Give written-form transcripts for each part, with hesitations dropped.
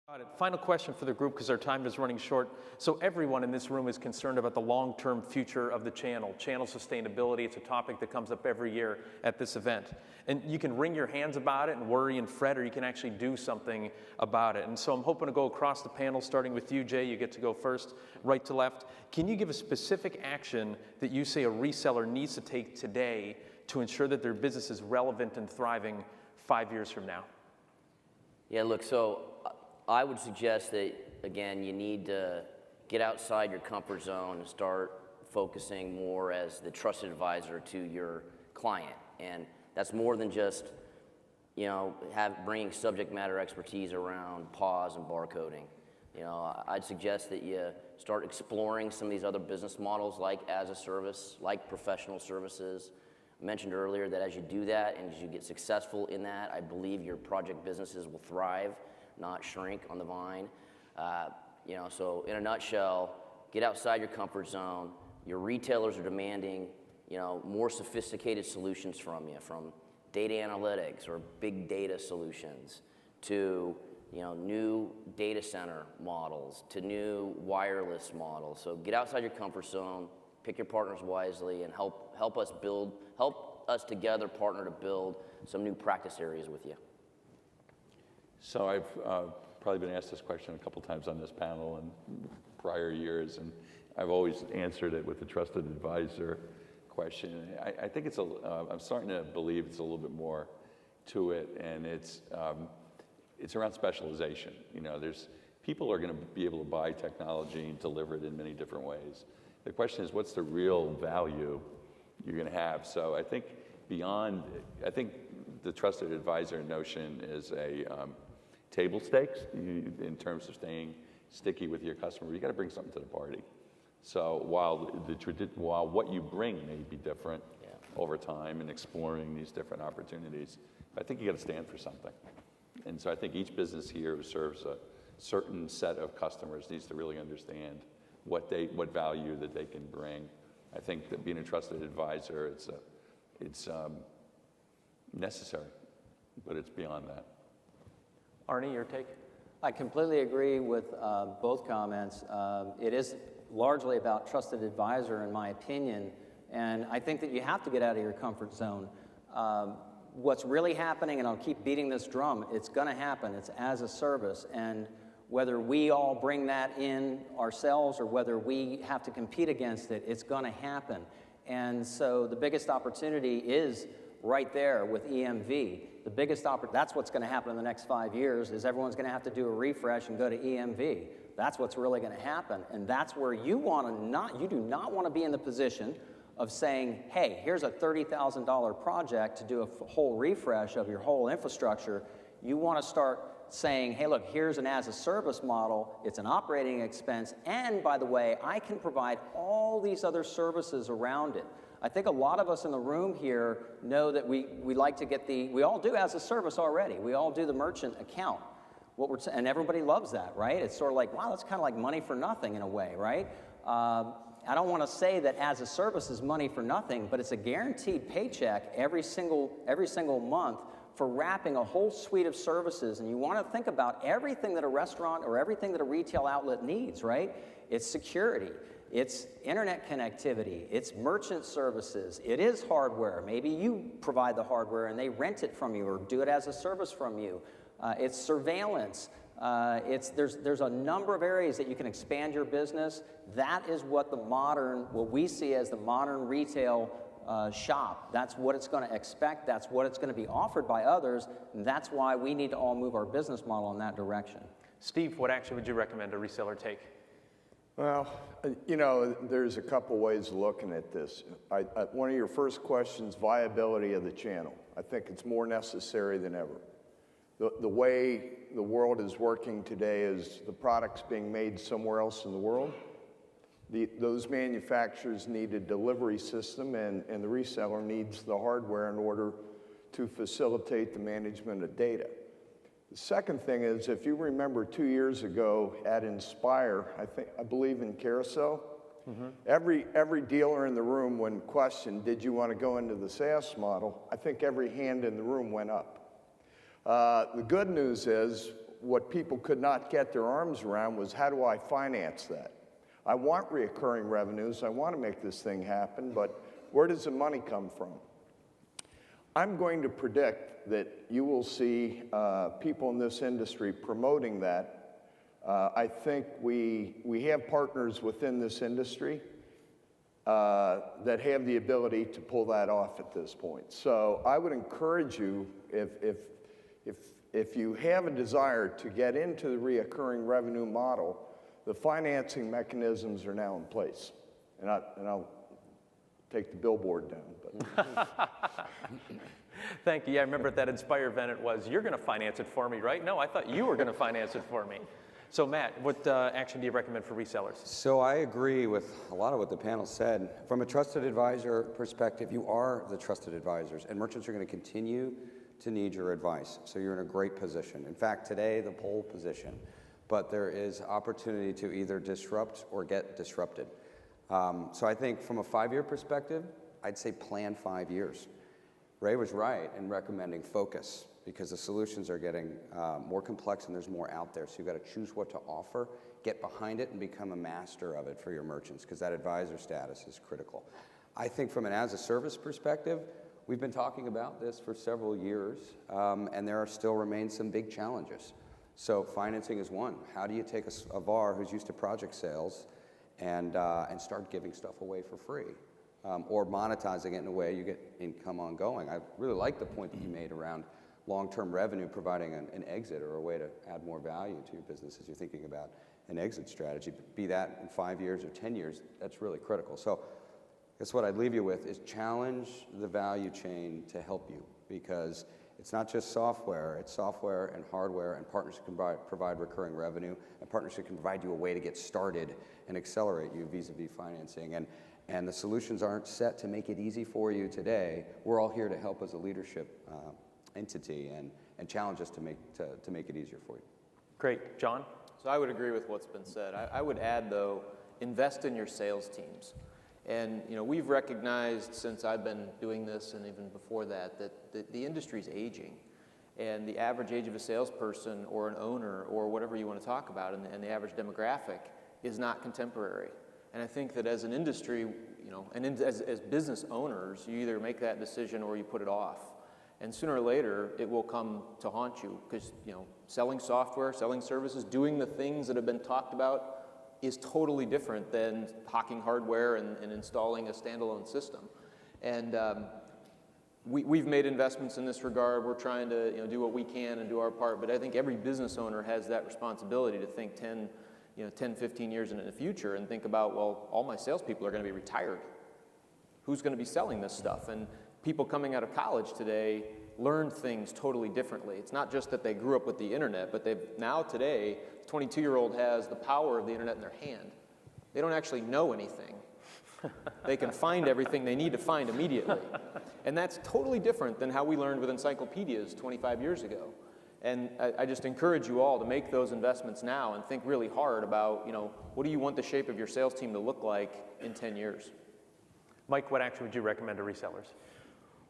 Got it. Final question for the group because our time is running short. So everyone in this room is concerned about the long-term future of the channel sustainability. It's a topic that comes up every year at this event. And you can wring your hands about it and worry and fret, or you can actually do something about it. And so I'm hoping to go across the panel, starting with you, Jay. You get to go first, right to left. Can you give a specific action that you say a reseller needs to take today to ensure that their business is relevant and thriving 5 years from now? Yeah, look, so I would suggest that, again, you need to get outside your comfort zone and start focusing more as the trusted advisor to your client. And that's more than just, bringing subject matter expertise around POS and barcoding. I'd suggest that you start exploring some of these other business models like as a service, like professional services. I mentioned earlier that as you do that and as you get successful in that, I believe your project businesses will thrive, not shrink on the vine. So in a nutshell, get outside your comfort zone. Your retailers are demanding, more sophisticated solutions from you, from data analytics or big data solutions to, new data center models, to new wireless models. So get outside your comfort zone, pick your partners wisely, and help us together partner to build some new practice areas with you. So I've probably been asked this question a couple times on this panel in prior years, and I've always answered it with the trusted advisor question. I think I'm starting to believe it's a little bit more to it, and it's around specialization. People are going to be able to buy technology and deliver it in many different ways. The question is, what's the real value you're going to have? So I think the trusted advisor notion is a table stakes in terms of staying sticky with your customer. You got to bring something to the party. So while what you bring may be different over time and exploring these different opportunities, I think you got to stand for something. And so I think each business here who serves a certain set of customers needs to really understand what value that they can bring. I think that being a trusted advisor, it's necessary, but it's beyond that. Arnie, your take? I completely agree with both comments. It is largely about trusted advisor, in my opinion, and I think that you have to get out of your comfort zone. What's really happening, and I'll keep beating this drum, it's going to happen. It's as a service, and whether we all bring that in ourselves or whether we have to compete against it, it's going to happen. And so the biggest opportunity is right there with EMV. The biggest that's what's going to happen in the next 5 years is everyone's going to have to do a refresh and go to EMV. That's what's really going to happen, and that's where you do not want to be in the position of saying, hey, here's a $30,000 project to do a whole refresh of your whole infrastructure. You want to start saying, hey, look, here's an as-a-service model. It's an operating expense, and by the way, I can provide all these other services around it. I think a lot of us in the room here know that we like to get we all do as a service already. We all do the merchant account. And everybody loves that, right? It's sort of like, wow, that's kind of like money for nothing in a way, right? I don't want to say that as a service is money for nothing, but it's a guaranteed paycheck every single month for wrapping a whole suite of services. And you want to think about everything that a restaurant or everything that a retail outlet needs, right? It's security. It's internet connectivity, it's merchant services, it is hardware. Maybe you provide the hardware and they rent it from you or do it as a service from you. It's surveillance. There's a number of areas that you can expand your business. That is what what we see as the modern retail shop. That's what it's going to expect. That's what it's going to be offered by others. And that's why we need to all move our business model in that direction. Steve, what action would you recommend a reseller take? Well, there's a couple ways of looking at this. One of your first questions, viability of the channel. I think it's more necessary than ever. The way the world is working today is the product's being made somewhere else in the world. Those manufacturers need a delivery system, and the reseller needs the hardware in order to facilitate the management of data. The second thing is, if you remember 2 years ago at Inspire, I believe in Carousel, every dealer in the room, when questioned, did you want to go into the SaaS model, I think every hand in the room went up. The good news is what people could not get their arms around was, how do I finance that? I want reoccurring revenues, I want to make this thing happen, but where does the money come from? I'm going to predict that you will see people in this industry promoting that. I think we have partners within this industry that have the ability to pull that off at this point. So I would encourage you, if you have a desire to get into the reoccurring revenue model, the financing mechanisms are now in place. And I'll take the billboard down. But. Thank you. Yeah, I remember at that Inspire event it was, you're going to finance it for me, right? No, I thought you were going to finance it for me. So Matt, what action do you recommend for resellers? So I agree with a lot of what the panel said. From a trusted advisor perspective, you are the trusted advisors, and merchants are going to continue to need your advice. So you're in a great position. In fact, today, the pole position, but there is opportunity to either disrupt or get disrupted. So I think from a 5-year perspective, I'd say plan 5 years. Ray was right in recommending focus, because the solutions are getting more complex and there's more out there. So you've got to choose what to offer, get behind it, and become a master of it for your merchants, because that advisor status is critical. I think from an as-a-service perspective, we've been talking about this for several years, and there still remain some big challenges. So financing is one. How do you take a VAR who's used to project sales and start giving stuff away for free? Or monetizing it in a way you get income ongoing. I really like the point that you made around long-term revenue providing an exit or a way to add more value to your business as you're thinking about an exit strategy. Be that in 5 years or 10 years, that's really critical. So I guess what I'd leave you with is challenge the value chain to help you, because it's not just software, it's software and hardware, and partners can provide recurring revenue, and partners can provide you a way to get started and accelerate you vis-a-vis financing. And the solutions aren't set to make it easy for you today. We're all here to help as a leadership entity and challenge us to make it easier for you. Great. John? So I would agree with what's been said. I would add, though, invest in your sales teams. And we've recognized since I've been doing this, and even before that the industry's aging. And the average age of a salesperson or an owner or whatever you want to talk about, and the average demographic is not contemporary. And I think that as an industry, and as business owners, you either make that decision or you put it off. And sooner or later, it will come to haunt you, because selling software, selling services, doing the things that have been talked about is totally different than hawking hardware and installing a standalone system. And we've made investments in this regard. We're trying to do what we can and do our part. But I think every business owner has that responsibility to think 10, 15 years into the future and think about, well, all my salespeople are going to be retired. Who's going to be selling this stuff? And people coming out of college today learn things totally differently. It's not just that they grew up with the internet, but today, the 22-year-old has the power of the internet in their hand. They don't actually know anything. They can find everything they need to find immediately. And that's totally different than how we learned with encyclopedias 25 years ago. And I just encourage you all to make those investments now and think really hard about, what do you want the shape of your sales team to look like in 10 years? Mike, what action would you recommend to resellers?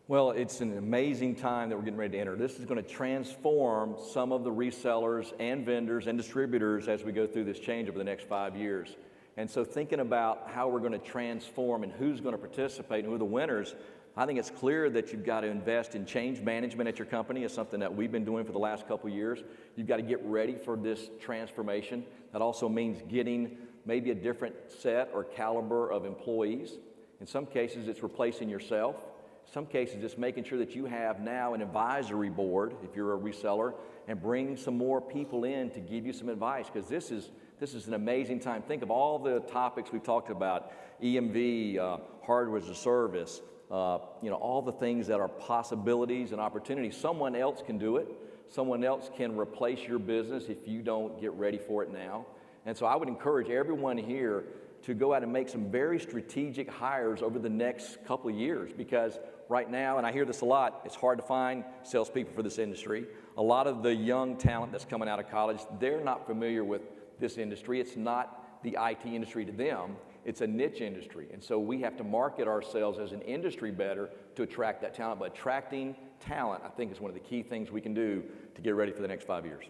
Well, it's an amazing time that we're getting ready to enter. This is going to transform some of the resellers and vendors and distributors as we go through this change over the next 5 years. And so thinking about how we're going to transform and who's going to participate and who are the winners, I think it's clear that you've got to invest in change management at your company. It's something that we've been doing for the last couple of years. You've got to get ready for this transformation. That also means getting maybe a different set or caliber of employees. In some cases, it's replacing yourself. In some cases, it's making sure that you have now an advisory board, if you're a reseller, and bring some more people in to give you some advice, because this is an amazing time. Think of all the topics we've talked about, EMV, hardware as a service, all the things that are possibilities and opportunities. Someone else can do it. Someone else can replace your business if you don't get ready for it now. And so I would encourage everyone here to go out and make some very strategic hires over the next couple of years, because right now, and I hear this a lot, it's hard to find salespeople for this industry. A lot of the young talent that's coming out of college, they're not familiar with this industry. It's not the IT industry to them. It's a niche industry. And so we have to market ourselves as an industry better to attract that talent. But attracting talent, I think, is one of the key things we can do to get ready for the next 5 years.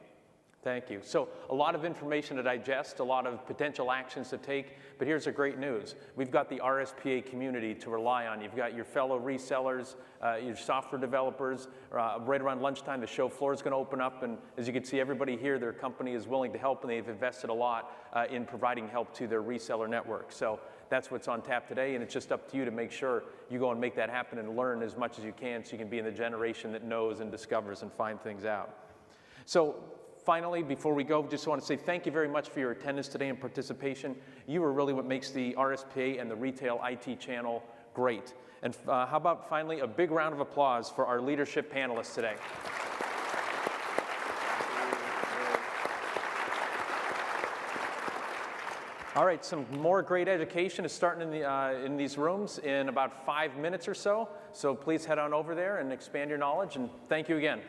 Thank you. So a lot of information to digest, a lot of potential actions to take, but here's the great news. We've got the RSPA community to rely on. You've got your fellow resellers, your software developers. Right around lunchtime, the show floor is going to open up, and as you can see, everybody here, their company is willing to help, and they've invested a lot in providing help to their reseller network. So that's what's on tap today, and it's just up to you to make sure you go and make that happen and learn as much as you can so you can be in the generation that knows and discovers and find things out. So finally, before we go, just want to say thank you very much for your attendance today and participation. You are really what makes the RSPA and the Retail IT channel great. And how about finally a big round of applause for our leadership panelists today. All right, some more great education is starting in these rooms in about 5 minutes or so. So please head on over there and expand your knowledge, and thank you again.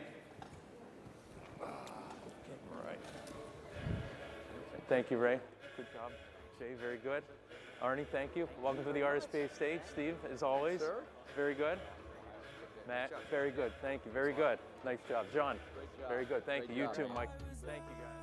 Thank you, Ray. Good job. Jay, very good. Arnie, thank you. Welcome to the RSPA stage. Steve, as always. Sir. Very good. Matt, very good. Thank you. Very good. Nice job. John, very good. Thank you. You too, Mike. Thank you, guys.